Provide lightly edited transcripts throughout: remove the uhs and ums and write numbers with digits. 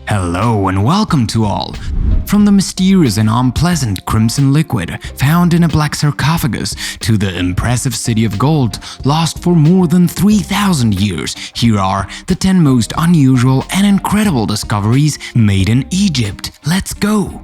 Hello and welcome to all! From the mysterious and unpleasant crimson liquid found in a black sarcophagus to the impressive city of gold lost for more than 3,000 years, here are the 10 most unusual and incredible discoveries made in Egypt. Let's go!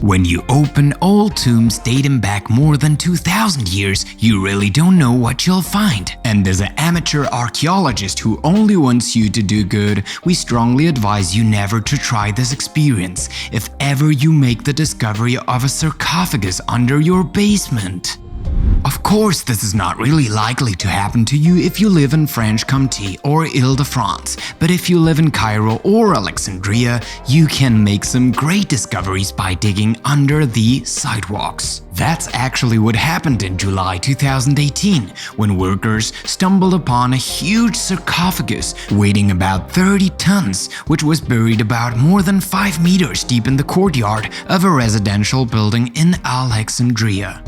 When you open old tombs dating back more than 2,000 years, you really don't know what you'll find. And as an amateur archaeologist who only wants you to do good, we strongly advise you never to try this experience if ever you make the discovery of a sarcophagus under your basement. Of course, this is not really likely to happen to you if you live in Franche-Comté or Ile-de-France, but if you live in Cairo or Alexandria, you can make some great discoveries by digging under the sidewalks. That's actually what happened in July 2018, when workers stumbled upon a huge sarcophagus weighing about 30 tons, which was buried about more than 5 meters deep in the courtyard of a residential building in Alexandria.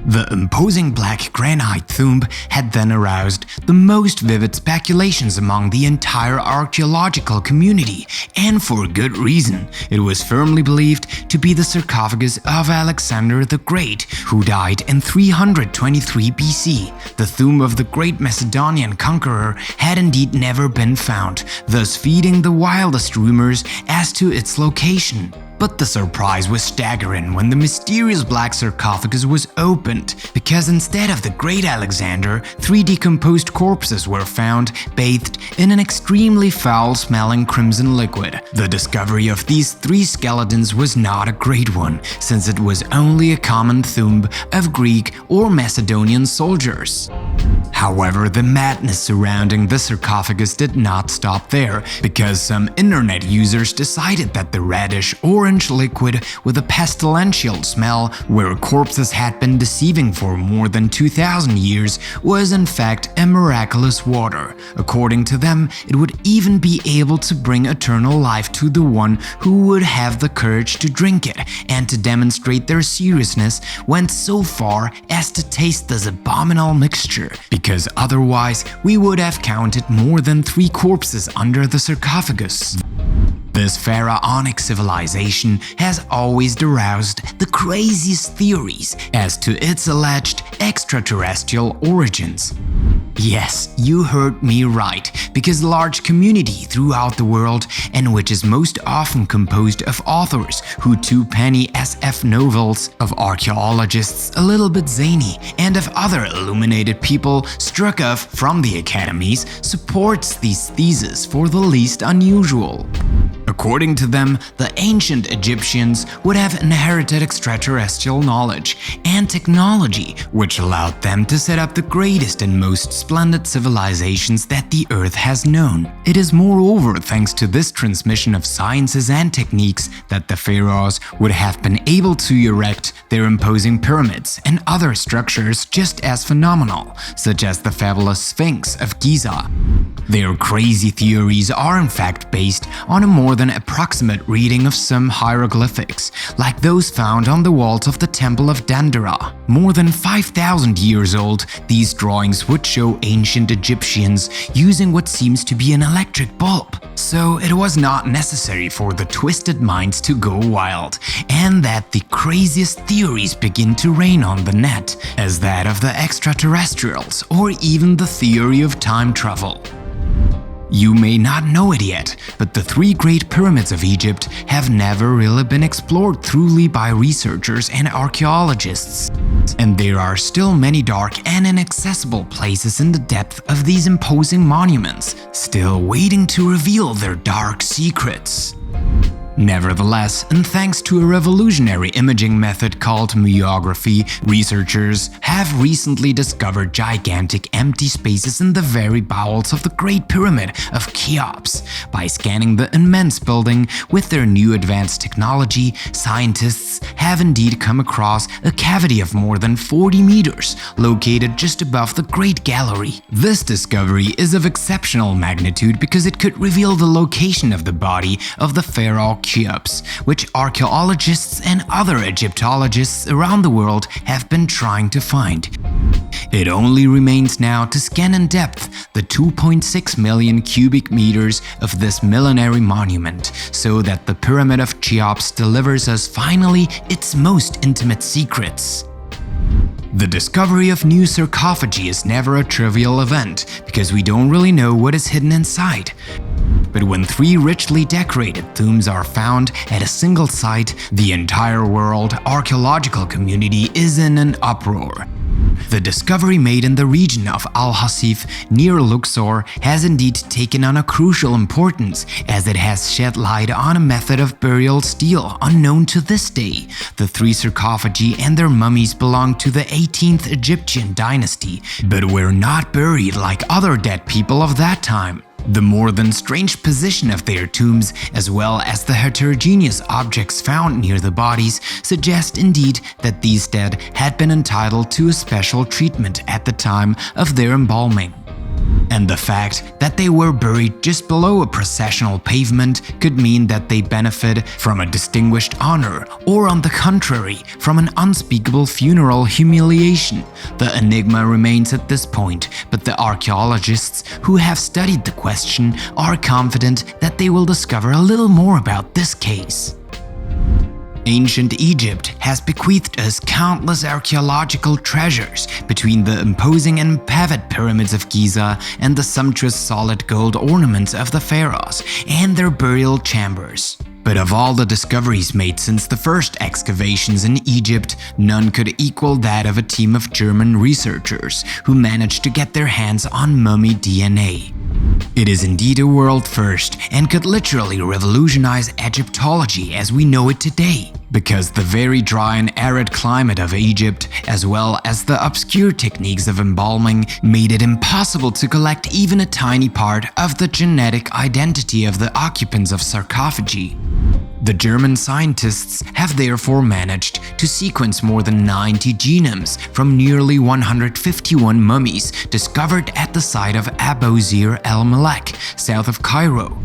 The imposing black granite tomb had then aroused the most vivid speculations among the entire archaeological community, and for good reason. It was firmly believed to be the sarcophagus of Alexander the Great, who died in 323 BC. The tomb of the great Macedonian conqueror had indeed never been found, thus feeding the wildest rumors as to its location. But the surprise was staggering when the mysterious black sarcophagus was opened, because instead of the great Alexander, 3 decomposed corpses were found bathed in an extremely foul-smelling crimson liquid. The discovery of these 3 skeletons was not a great one, since it was only a common tomb of Greek or Macedonian soldiers. However, the madness surrounding the sarcophagus did not stop there, because some internet users decided that the reddish-orange liquid with a pestilential smell, where corpses had been deceiving for more than 2,000 years, was in fact a miraculous water. According to them, it would even be able to bring eternal life to the one who would have the courage to drink it, and to demonstrate their seriousness went so far as to taste this abominable mixture, because otherwise we would have counted more than 3 corpses under the sarcophagus. This pharaonic civilization has always aroused the craziest theories as to its alleged extraterrestrial origins. Yes, you heard me right, because a large community throughout the world, and which is most often composed of authors who two-penny SF novels, of archaeologists a little bit zany, and of other illuminated people struck off from the academies, supports these theses for the least unusual. According to them, the ancient Egyptians would have inherited extraterrestrial knowledge and technology, which allowed them to set up the greatest and most splendid civilizations that the Earth has known. It is moreover thanks to this transmission of sciences and techniques that the pharaohs would have been able to erect their imposing pyramids and other structures just as phenomenal, such as the fabulous Sphinx of Giza. Their crazy theories are in fact based on a more than approximate reading of some hieroglyphics, like those found on the walls of the Temple of Dendera. More than 5,000 years old, these drawings would show ancient Egyptians using what seems to be an electric bulb. So it was not necessary for the twisted minds to go wild, and that the craziest theories begin to reign on the net, as that of the extraterrestrials or even the theory of time travel. You may not know it yet, but the 3 great pyramids of Egypt have never really been explored thoroughly by researchers and archaeologists. And there are still many dark and inaccessible places in the depth of these imposing monuments, still waiting to reveal their dark secrets. Nevertheless, and thanks to a revolutionary imaging method called myography, researchers have recently discovered gigantic empty spaces in the very bowels of the Great Pyramid of Cheops. By scanning the immense building with their new advanced technology, scientists have indeed come across a cavity of more than 40 meters, located just above the Great Gallery. This discovery is of exceptional magnitude because it could reveal the location of the body of the pharaoh Cheops, which archaeologists and other Egyptologists around the world have been trying to find. It only remains now to scan in depth the 2.6 million cubic meters of this millenary monument, so that the Pyramid of Cheops delivers us finally its most intimate secrets. The discovery of new sarcophagi is never a trivial event, because we don't really know what is hidden inside. But when 3 richly decorated tombs are found at a single site, the entire world archaeological community is in an uproar. The discovery made in the region of Al-Hasif near Luxor has indeed taken on a crucial importance, as it has shed light on a method of burial still unknown to this day. The 3 sarcophagi and their mummies belong to the 18th Egyptian dynasty, but were not buried like other dead people of that time. The more than strange position of their tombs, as well as the heterogeneous objects found near the bodies, suggest indeed that these dead had been entitled to a special treatment at the time of their embalming. And the fact that they were buried just below a processional pavement could mean that they benefit from a distinguished honor, or on the contrary, from an unspeakable funeral humiliation. The enigma remains at this point, but the archaeologists who have studied the question are confident that they will discover a little more about this case. Ancient Egypt has bequeathed us countless archaeological treasures, between the imposing and paved pyramids of Giza and the sumptuous solid gold ornaments of the pharaohs and their burial chambers. But of all the discoveries made since the first excavations in Egypt, none could equal that of a team of German researchers who managed to get their hands on mummy DNA. It is indeed a world first and could literally revolutionize Egyptology as we know it today, because the very dry and arid climate of Egypt, as well as the obscure techniques of embalming, made it impossible to collect even a tiny part of the genetic identity of the occupants of sarcophagi. The German scientists have therefore managed to sequence more than 90 genomes from nearly 151 mummies discovered at the site of Abu Zir el-Malek, south of Cairo.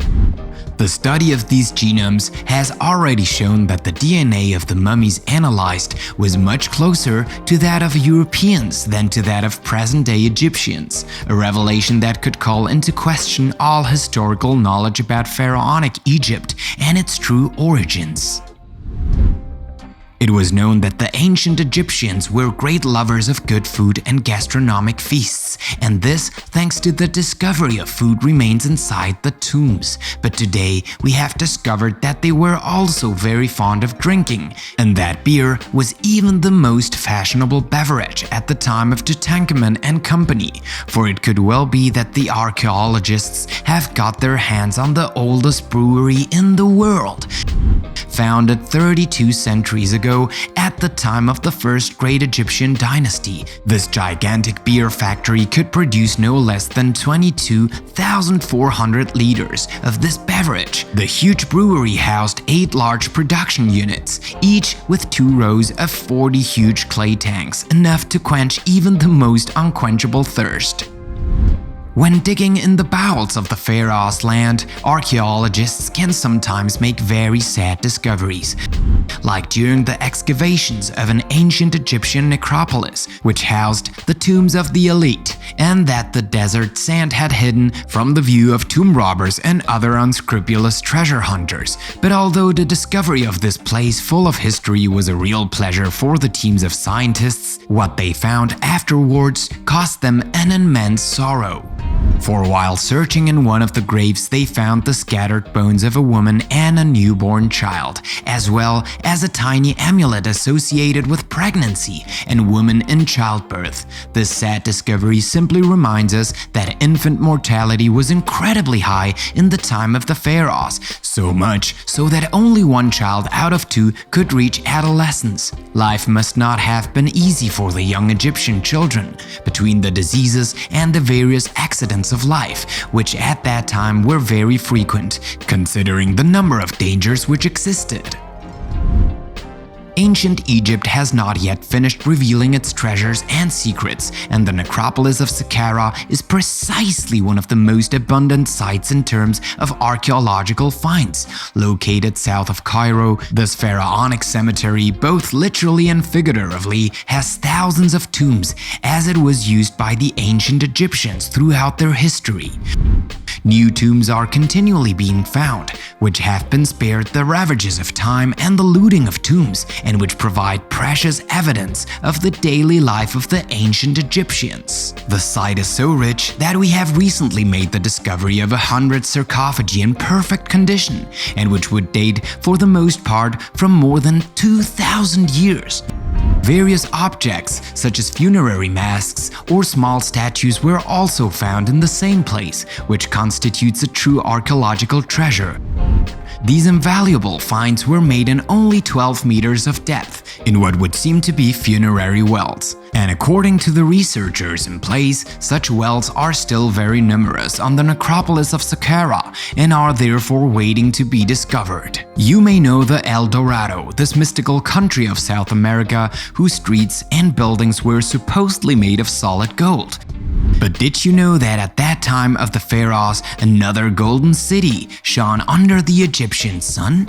The study of these genomes has already shown that the DNA of the mummies analyzed was much closer to that of Europeans than to that of present-day Egyptians, a revelation that could call into question all historical knowledge about pharaonic Egypt and its true origins. It was known that the ancient Egyptians were great lovers of good food and gastronomic feasts, and this thanks to the discovery of food remains inside the tombs. But today we have discovered that they were also very fond of drinking, and that beer was even the most fashionable beverage at the time of Tutankhamun and company, for it could well be that the archaeologists have got their hands on the oldest brewery in the world. Founded 32 centuries ago at the time of the first great Egyptian dynasty, this gigantic beer factory could produce no less than 22,400 liters of this beverage. The huge brewery housed 8 large production units, each with 2 rows of 40 huge clay tanks, enough to quench even the most unquenchable thirst. When digging in the bowels of the pharaoh's land, archaeologists can sometimes make very sad discoveries, like during the excavations of an ancient Egyptian necropolis, which housed the tombs of the elite, and that the desert sand had hidden from the view of tomb robbers and other unscrupulous treasure hunters. But although the discovery of this place full of history was a real pleasure for the teams of scientists, what they found afterwards caused them an immense sorrow. For while searching in one of the graves, they found the scattered bones of a woman and a newborn child, as well as a tiny amulet associated with pregnancy and women in childbirth. This sad discovery simply reminds us that infant mortality was incredibly high in the time of the pharaohs, so much so that only 1 child out of 2 could reach adolescence. Life must not have been easy for the young Egyptian children, between the diseases and the various accidents of life, which at that time were very frequent, considering the number of dangers which existed. Ancient Egypt has not yet finished revealing its treasures and secrets, and the necropolis of Sakara is precisely one of the most abundant sites in terms of archaeological finds. Located south of Cairo, this pharaonic cemetery, both literally and figuratively, has thousands of tombs, as it was used by the ancient Egyptians throughout their history. New tombs are continually being found, which have been spared the ravages of time and the looting of tombs, and which provide precious evidence of the daily life of the ancient Egyptians. The site is so rich that we have recently made the discovery of 100 sarcophagi in perfect condition, and which would date for the most part from more than 2,000 years. Various objects, such as funerary masks or small statues, were also found in the same place, which constitutes a true archaeological treasure. These invaluable finds were made in only 12 meters of depth, in what would seem to be funerary wells. And according to the researchers in place, such wells are still very numerous on the necropolis of Sakara and are therefore waiting to be discovered. You may know the El Dorado, this mystical country of South America whose streets and buildings were supposedly made of solid gold. But did you know that at that time of the pharaohs, another golden city shone under the Egyptian sun?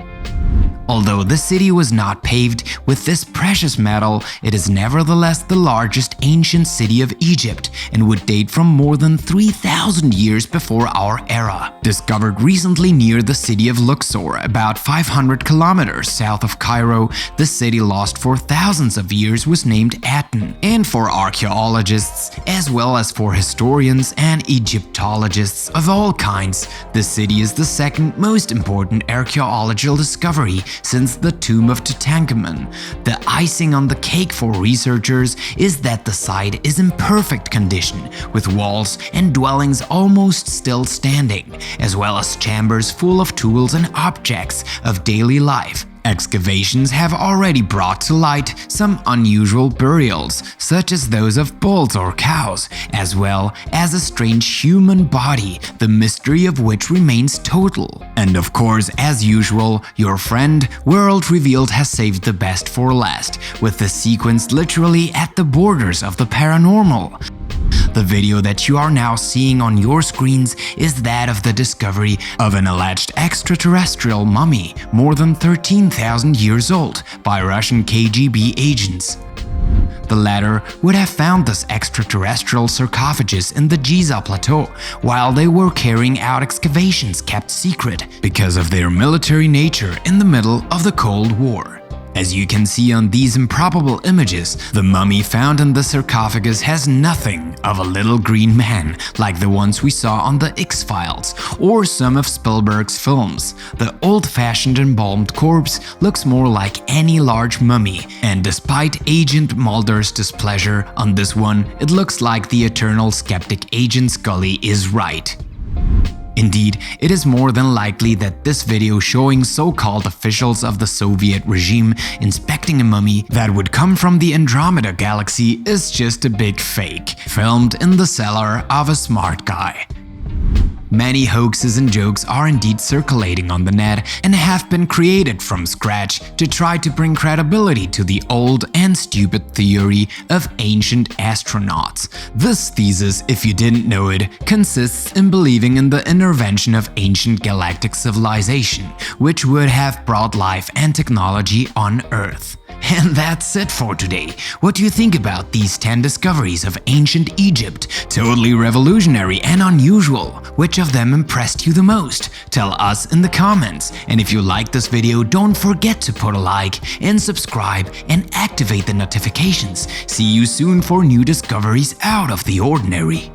Although the city was not paved with this precious metal, it is nevertheless the largest ancient city of Egypt and would date from more than 3,000 years before our era. Discovered recently near the city of Luxor, about 500 kilometers south of Cairo, the city lost for thousands of years was named Atten. And for archaeologists, as well as for historians and Egyptologists of all kinds, the city is the second most important archaeological discovery since the tomb of Tutankhamun. The icing on the cake for researchers is that the site is in perfect condition, with walls and dwellings almost still standing, as well as chambers full of tools and objects of daily life. Excavations have already brought to light some unusual burials, such as those of bulls or cows, as well as a strange human body, the mystery of which remains total. And of course, as usual, your friend World Revealed has saved the best for last, with the sequence literally at the borders of the paranormal. The video that you are now seeing on your screens is that of the discovery of an alleged extraterrestrial mummy more than 13,000 years old by Russian KGB agents. The latter would have found this extraterrestrial sarcophagus in the Giza Plateau while they were carrying out excavations kept secret because of their military nature in the middle of the Cold War. As you can see on these improbable images, the mummy found in the sarcophagus has nothing of a little green man like the ones we saw on the X-Files or some of Spielberg's films. The old-fashioned embalmed corpse looks more like any large mummy, and despite Agent Mulder's displeasure on this one, it looks like the eternal skeptic Agent Scully is right. Indeed, it is more than likely that this video showing so-called officials of the Soviet regime inspecting a mummy that would come from the Andromeda galaxy is just a big fake, filmed in the cellar of a smart guy. Many hoaxes and jokes are indeed circulating on the net and have been created from scratch to try to bring credibility to the old and stupid theory of ancient astronauts. This thesis, if you didn't know it, consists in believing in the intervention of ancient galactic civilization, which would have brought life and technology on Earth. And that's it for today. What do you think about these 10 discoveries of ancient Egypt? Totally revolutionary and unusual. Which of them impressed you the most? Tell us in the comments. And if you liked this video, don't forget to put a like and subscribe and activate the notifications. See you soon for new discoveries out of the ordinary.